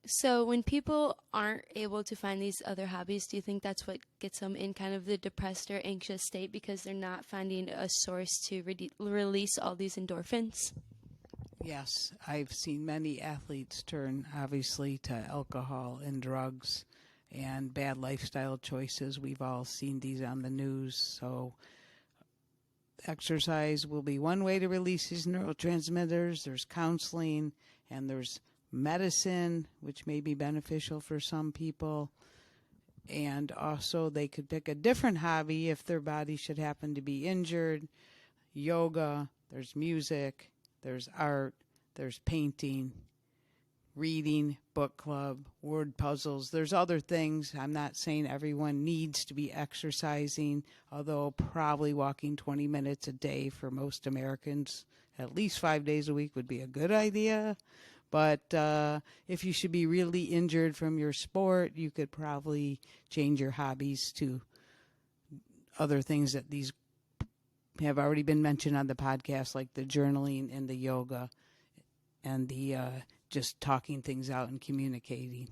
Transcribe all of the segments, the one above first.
So when people aren't able to find these other hobbies, do you think that's what gets them in kind of the depressed or anxious state because they're not finding a source to release all these endorphins? Yes, I've seen many athletes turn obviously to alcohol and drugs and bad lifestyle choices. We've all seen these on the news. So, exercise will be one way to release these neurotransmitters. There's counseling and there's medicine, which may be beneficial for some people. And also, they could pick a different hobby if their body should happen to be injured. Yoga, there's music, there's art, there's painting, reading, book club, word puzzles. There's other things. I'm not saying everyone needs to be exercising, although probably walking 20 minutes a day for most Americans, at least 5 days a week, would be a good idea. But if you should be really injured from your sport, you could probably change your hobbies to other things that these have already been mentioned on the podcast, like the journaling and the yoga and the just talking things out and communicating.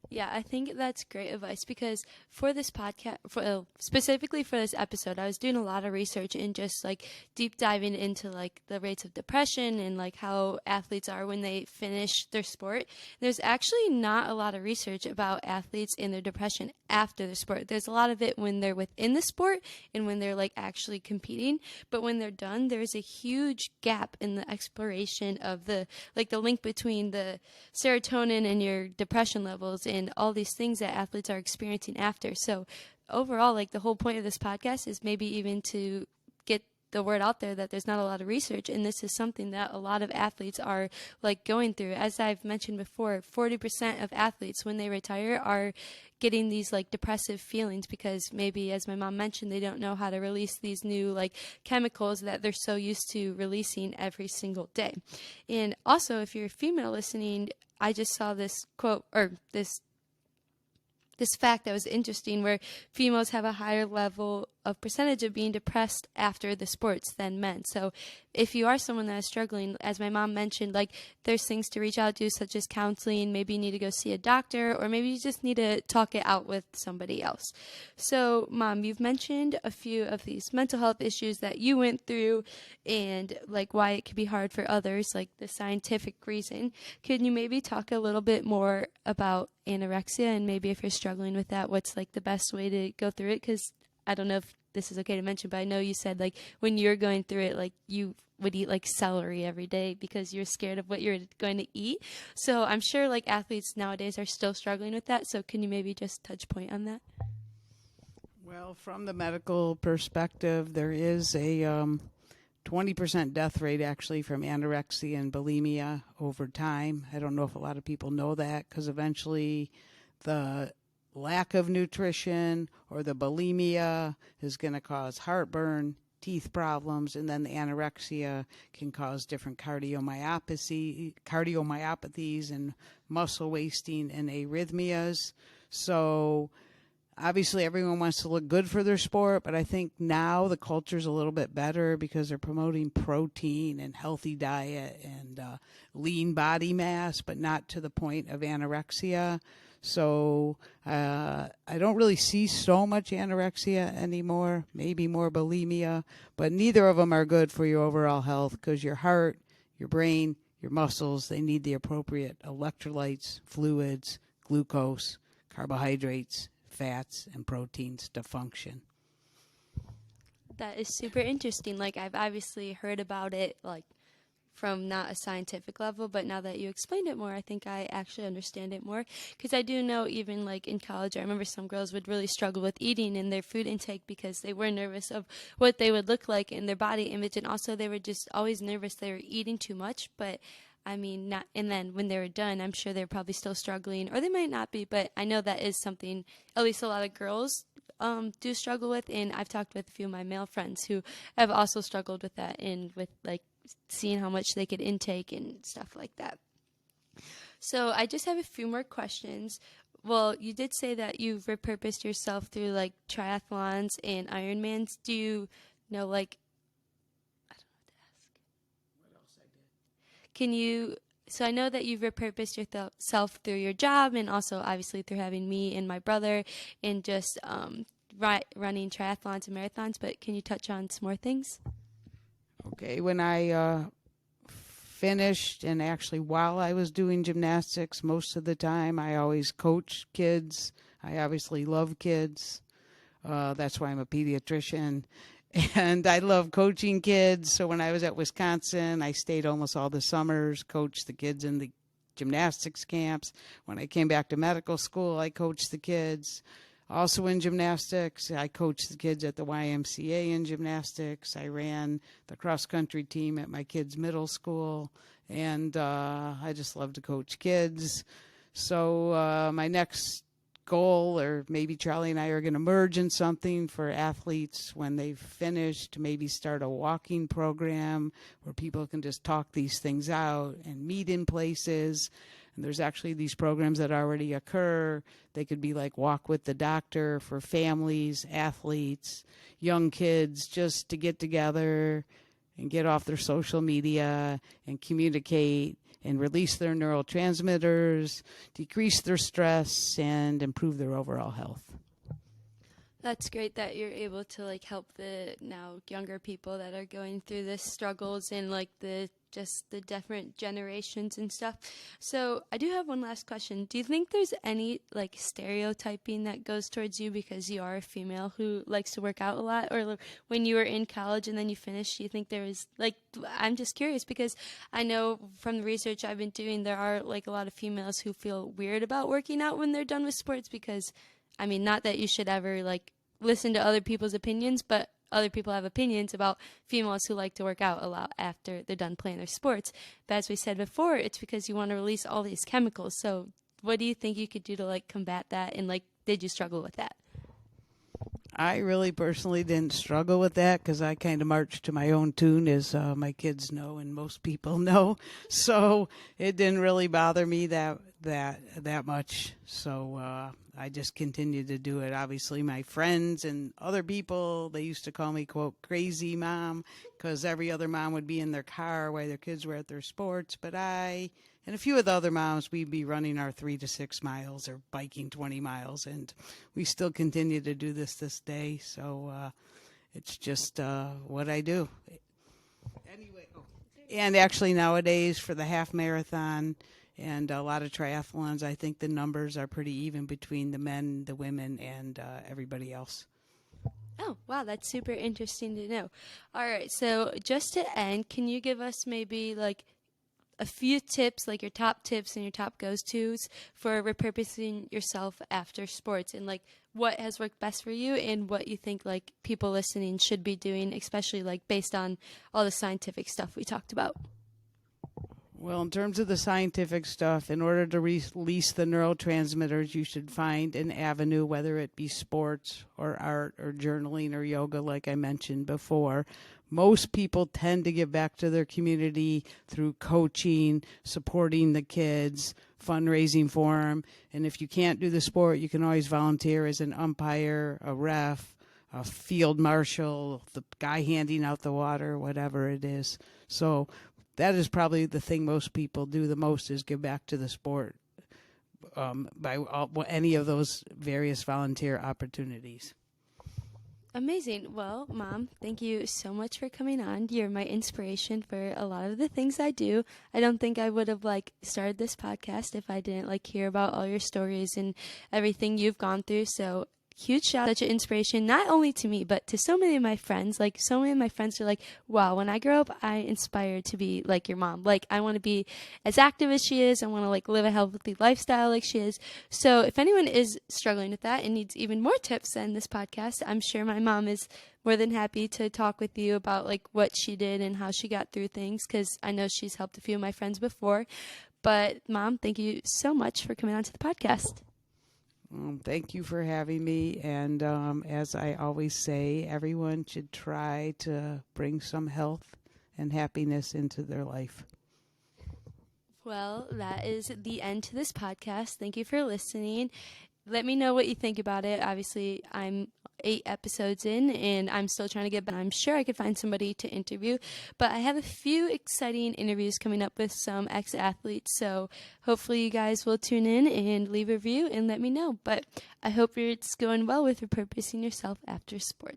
Yeah, I think that's great advice because for this podcast, specifically for this episode, I was doing a lot of research and just like deep diving into like the rates of depression and like how athletes are when they finish their sport. There's actually not a lot of research about athletes and their depression after the sport. There's a lot of it when they're within the sport and when they're like actually competing, but when they're done, there's a huge gap in the exploration of the link between the serotonin and your depression levels and all these things that athletes are experiencing after. So overall, like the whole point of this podcast is maybe even to get the word out there that there's not a lot of research, and this is something that a lot of athletes are like going through. As I've mentioned before, 40% of athletes when they retire are getting these like depressive feelings because maybe, as my mom mentioned, they don't know how to release these new like chemicals that they're so used to releasing every single day. And also, if you're a female listening, I just saw this quote or this fact that was interesting where females have a higher level of percentage of being depressed after the sports than men. So if you are someone that is struggling, as my mom mentioned, like there's things to reach out to such as counseling, maybe you need to go see a doctor, or maybe you just need to talk it out with somebody else. So Mom, you've mentioned a few of these mental health issues that you went through and like why it could be hard for others, like the scientific reason. Could you maybe talk a little bit more about anorexia and maybe if you're struggling with that, what's like the best way to go through it? Because I don't know if this is okay to mention, but I know you said like when you're going through it, like you would eat like celery every day because you're scared of what you're going to eat. So I'm sure like athletes nowadays are still struggling with that. So can you maybe just touch point on that? Well, from the medical perspective, there is a 20% death rate actually from anorexia and bulimia over time. I don't know if a lot of people know that because eventually the lack of nutrition or the bulimia is going to cause heartburn, teeth problems, and then the anorexia can cause different cardiomyopathies and muscle wasting and arrhythmias. So obviously everyone wants to look good for their sport, but I think now the culture's a little bit better because they're promoting protein and healthy diet and lean body mass, but not to the point of anorexia. So I don't really see so much anorexia anymore, maybe more bulimia, but neither of them are good for your overall health because your heart, your brain, your muscles, they need the appropriate electrolytes, fluids, glucose, carbohydrates, fats, and proteins to function. That is super interesting. Like I've obviously heard about it like from not a scientific level, but now that you explained it more, I think I actually understand it more. Because I do know even like in college, I remember some girls would really struggle with eating in their food intake because they were nervous of what they would look like in their body image. And also they were just always nervous they were eating too much. But I mean, not, and then when they were done, I'm sure they're probably still struggling, or they might not be, but I know that is something at least a lot of girls do struggle with. And I've talked with a few of my male friends who have also struggled with that and with like seeing how much they could intake and stuff like that. So I just have a few more questions. Well, you did say that you've repurposed yourself through like triathlons and Ironmans. Do you know like I don't know what to ask. What else I did? Can you So I know that you've repurposed yourself through your job and also obviously through having me and my brother and just running triathlons and marathons, but can you touch on some more things? Okay, when I finished, and actually while I was doing gymnastics, most of the time I always coach kids. I obviously love kids. That's why I'm a pediatrician. And I love coaching kids. So when I was at Wisconsin, I stayed almost all the summers, coached the kids in the gymnastics camps. When I came back to medical school, I coached the kids. Also in gymnastics, I coached the kids at the YMCA in gymnastics. I ran the cross-country team at my kids' middle school. And I just love to coach kids. So my next goal, or maybe Charlie and I are going to merge in something for athletes when they've finished, maybe start a walking program where people can just talk these things out and meet in places. And there's actually these programs that already occur. They could be like Walk with the Doctor for families, athletes, young kids, just to get together and get off their social media and communicate and release their neurotransmitters, decrease their stress, and improve their overall health. That's great that you're able to like help the now younger people that are going through this struggles and like the different generations and stuff. So I do have one last question. Do you think there's any like stereotyping that goes towards you because you are a female who likes to work out a lot? Or when you were in college and then you finished, do you think there was like, I'm just curious because I know from the research I've been doing, there are like a lot of females who feel weird about working out when they're done with sports because, I mean, not that you should ever like listen to other people's opinions, but other people have opinions about females who like to work out a lot after they're done playing their sports. But as we said before, it's because you want to release all these chemicals. So what do you think you could do to like combat that? And like, did you struggle with that? I really personally didn't struggle with that because I kind of marched to my own tune, as my kids know and most people know. So it didn't really bother me that much. So I just continued to do it. Obviously, my friends and other people, they used to call me, quote, crazy mom, because every other mom would be in their car while their kids were at their sports. But I and a few of the other moms, we'd be running our 3 to 6 miles or biking 20 miles. And we still continue to do this day. So it's just what I do. Anyway, and actually nowadays for the half marathon and a lot of triathlons, I think the numbers are pretty even between the men, the women, and everybody else. Oh, wow, that's super interesting to know. All right, so just to end, can you give us maybe like a few tips, like your top tips and your top goes-tos for repurposing yourself after sports and like what has worked best for you and what you think like people listening should be doing, especially like based on all the scientific stuff we talked about? Well, in terms of the scientific stuff, in order to release the neurotransmitters, you should find an avenue, whether it be sports or art or journaling or yoga, like I mentioned before. Most people tend to give back to their community through coaching, supporting the kids, fundraising for them. And if you can't do the sport, you can always volunteer as an umpire, a ref, a field marshal, the guy handing out the water, whatever it is. So that is probably the thing most people do the most, is give back to the sport by any of those various volunteer opportunities. Amazing. Well, Mom, thank you so much for coming on. You're my inspiration for a lot of the things I do. I don't think I would have like started this podcast if I didn't like hear about all your stories and everything you've gone through. So huge shout, such an inspiration, not only to me, but to so many of my friends. Like so many of my friends are like, wow, when I grow up, I inspire to be like your mom. Like I want to be as active as she is. I want to like live a healthy lifestyle like she is. So if anyone is struggling with that and needs even more tips than this podcast, I'm sure my mom is more than happy to talk with you about like what she did and how she got through things, because I know she's helped a few of my friends before. But Mom, thank you so much for coming on to the podcast. Thank you for having me. And as I always say, everyone should try to bring some health and happiness into their life. Well, that is the end to this podcast. Thank you for listening. Let me know what you think about it. Obviously, I'm 8 episodes in, and I'm still trying to get back. I'm sure I could find somebody to interview, but I have a few exciting interviews coming up with some ex-athletes, so hopefully you guys will tune in and leave a review and let me know. But I hope it's going well with repurposing yourself after sports.